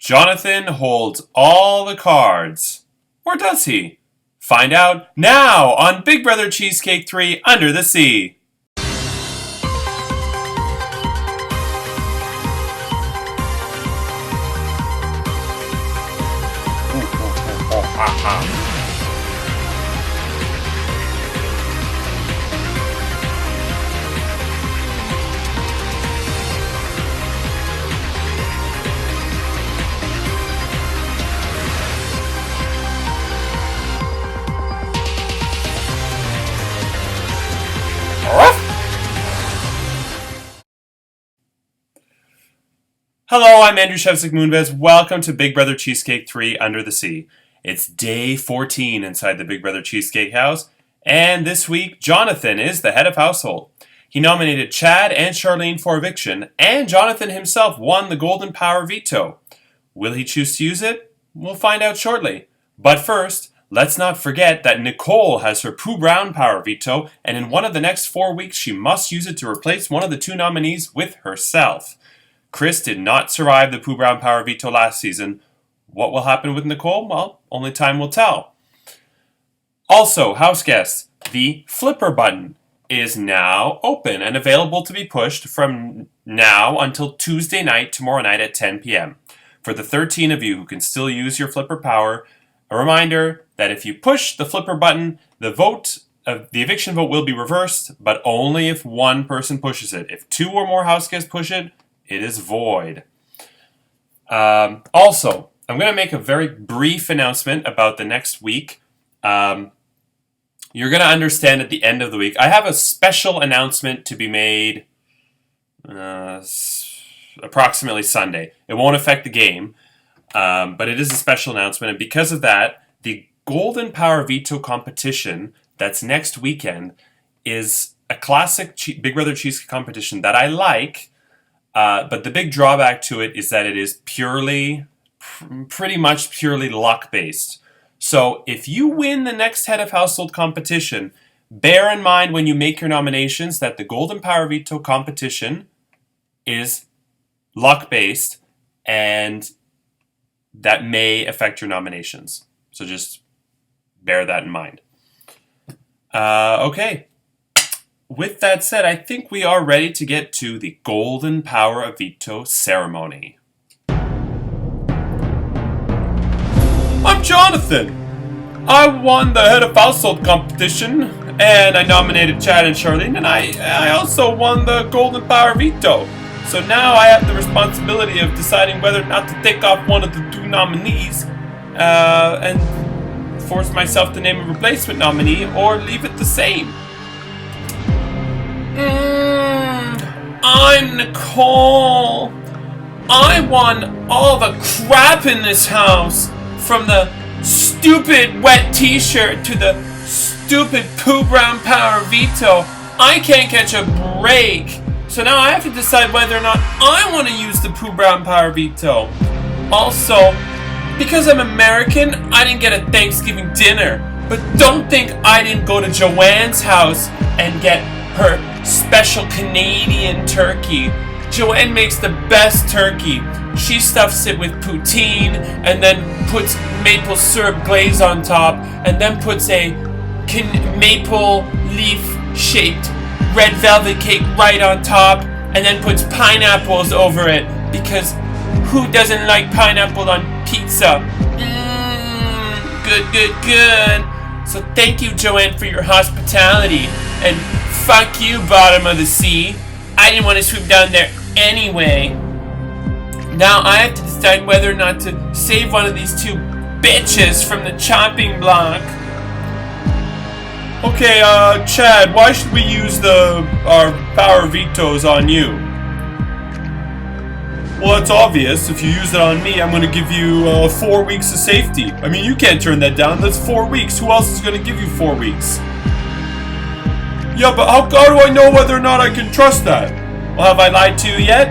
Jonathan holds all the cards. Or does he? Find out now on Big Brother Cheesecake 3 Under the Sea. Hello, I'm Andrew Shevsik Moonves. Welcome to Big Brother Cheesecake 3 Under the Sea. It's day 14 inside the Big Brother Cheesecake house, and this week, Jonathan is the head of household. He nominated Chad and Charlene for eviction, and Jonathan himself won the Golden Power Veto. Will he choose to use it? We'll find out shortly. But first, let's not forget that Nicole has her Pooh Brown Power Veto, and in one of the next 4 weeks, she must use it to replace one of the two nominees with herself. Chris did not survive the Pooh Brown Power Veto last season. What will happen with Nicole? Well, only time will tell. Also, house guests, the flipper button is now open and available to be pushed from now until Tuesday night, tomorrow night at 10 p.m. For the 13 of you who can still use your flipper power, a reminder that if you push the flipper button, the eviction vote will be reversed, but only if one person pushes it. If two or more house guests push it, it is void. Also, I'm going to make a very brief announcement about the next week. You're going to understand at the end of the week. I have a special announcement to be made approximately Sunday. It won't affect the game, but it is a special announcement. And because of that, the Golden Power Veto competition that's next weekend is a classic Big Brother Cheesecake competition that I like. But the big drawback to it is that it is pretty much purely luck-based. So if you win the next head of household competition, bear in mind when you make your nominations that the Golden Power Veto competition is luck-based, and that may affect your nominations. So just bear that in mind. Okay. With that said, I think we are ready to get to the Golden Power of Veto ceremony. I'm Jonathan. I won the Head of Household competition, and I nominated Chad and Charlene, and I also won the Golden Power Veto. So now I have the responsibility of deciding whether or not to take off one of the two nominees and force myself to name a replacement nominee or leave it the same. I'm Nicole. I won all the crap in this house, from the stupid wet t-shirt to the stupid Pooh Brown Power Veto. I can't catch a break. So now I have to decide whether or not I want to use the Pooh Brown Power Veto. Also, because I'm American, I didn't get a Thanksgiving dinner. But don't think I didn't go to Joanne's house and get her special Canadian turkey. Joanne makes the best turkey. She stuffs it with poutine and then puts maple syrup glaze on top and then puts a maple leaf shaped red velvet cake right on top and then puts pineapples over it, because who doesn't like pineapple on pizza? Good. So thank you, Joanne, for your hospitality, and fuck you, bottom of the sea. I didn't want to swim down there anyway. Now I have to decide whether or not to save one of these two bitches from the chopping block. Okay, Chad, why should we use our power vetoes on you? Well, it's obvious. If you use it on me, I'm going to give you 4 weeks of safety. I mean, you can't turn that down. That's 4 weeks. Who else is going to give you 4 weeks? Yeah, but how do I know whether or not I can trust that? Well, have I lied to you yet?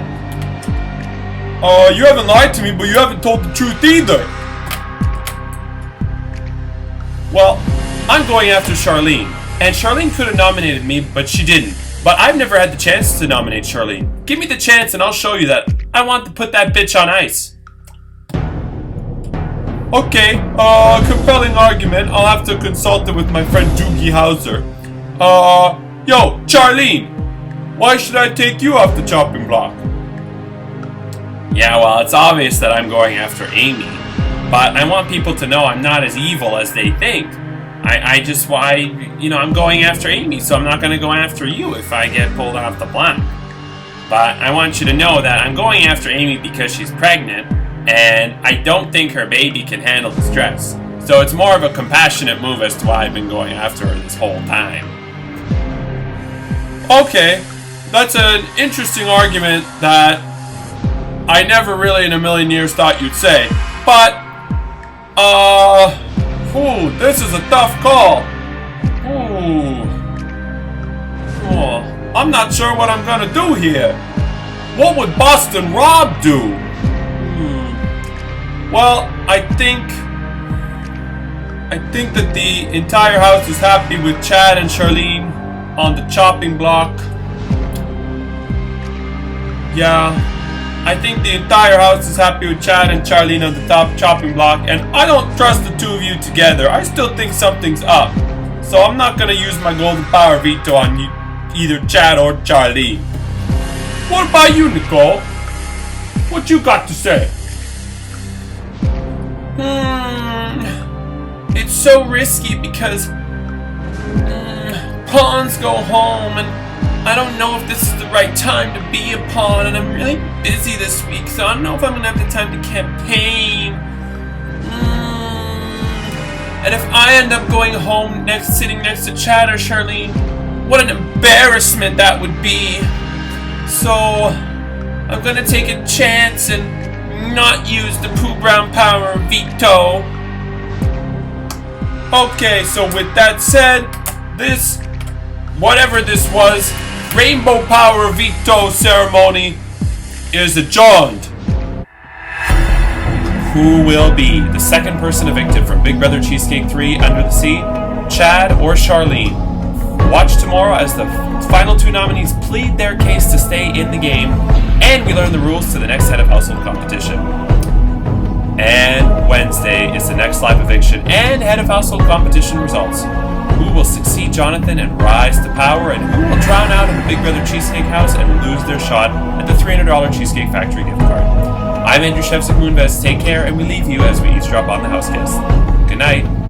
You haven't lied to me, but you haven't told the truth either. Well, I'm going after Charlene. And Charlene could have nominated me, but she didn't. But I've never had the chance to nominate Charlene. Give me the chance and I'll show you that I want to put that bitch on ice. Okay, compelling argument. I'll have to consult it with my friend Doogie Howser. Yo, Charlene, why should I take you off the chopping block? Yeah, well, it's obvious that I'm going after Amy, but I want people to know I'm not as evil as they think. I'm going after Amy, so I'm not going to go after you if I get pulled off the block. But I want you to know that I'm going after Amy because she's pregnant, and I don't think her baby can handle the stress. So it's more of a compassionate move as to why I've been going after her this whole time. Okay, that's an interesting argument that I never really in a million years thought you'd say. But, this is a tough call. I'm not sure what I'm gonna do here. What would Boston Rob do? Well, I think that the entire house is happy with Chad and Charlene on the chopping block. Yeah, I think the entire house is happy with Chad and Charlene on the top chopping block, and I don't trust the two of you together. I still think something's up. So I'm not gonna use my golden power veto on you, either Chad or Charlene. What about you, Nicole? What you got to say? It's so risky because pawns go home, and I don't know if this is the right time to be a pawn, and I'm really busy this week, so I don't know if I'm gonna have the time to campaign. And if I end up going home sitting next to Chad or Charlene, what an embarrassment that would be. So I'm gonna take a chance and not use the Pooh Brown power veto. Okay, so with that said, whatever this was, Rainbow Power Veto ceremony is adjourned. Who will be the second person evicted from Big Brother Cheesecake 3 Under the Sea? Chad or Charlene? Watch tomorrow as the final two nominees plead their case to stay in the game, and we learn the rules to the next head of household competition. And Wednesday is the next live eviction and head of household competition results. Who will succeed Jonathan and rise to power, and who will drown out in the Big Brother Cheesecake house and lose their shot at the $300 Cheesecake Factory gift card? I'm Andrew Shevsik Moonves. Take care, and we leave you as we eavesdrop on the house guests. Good night.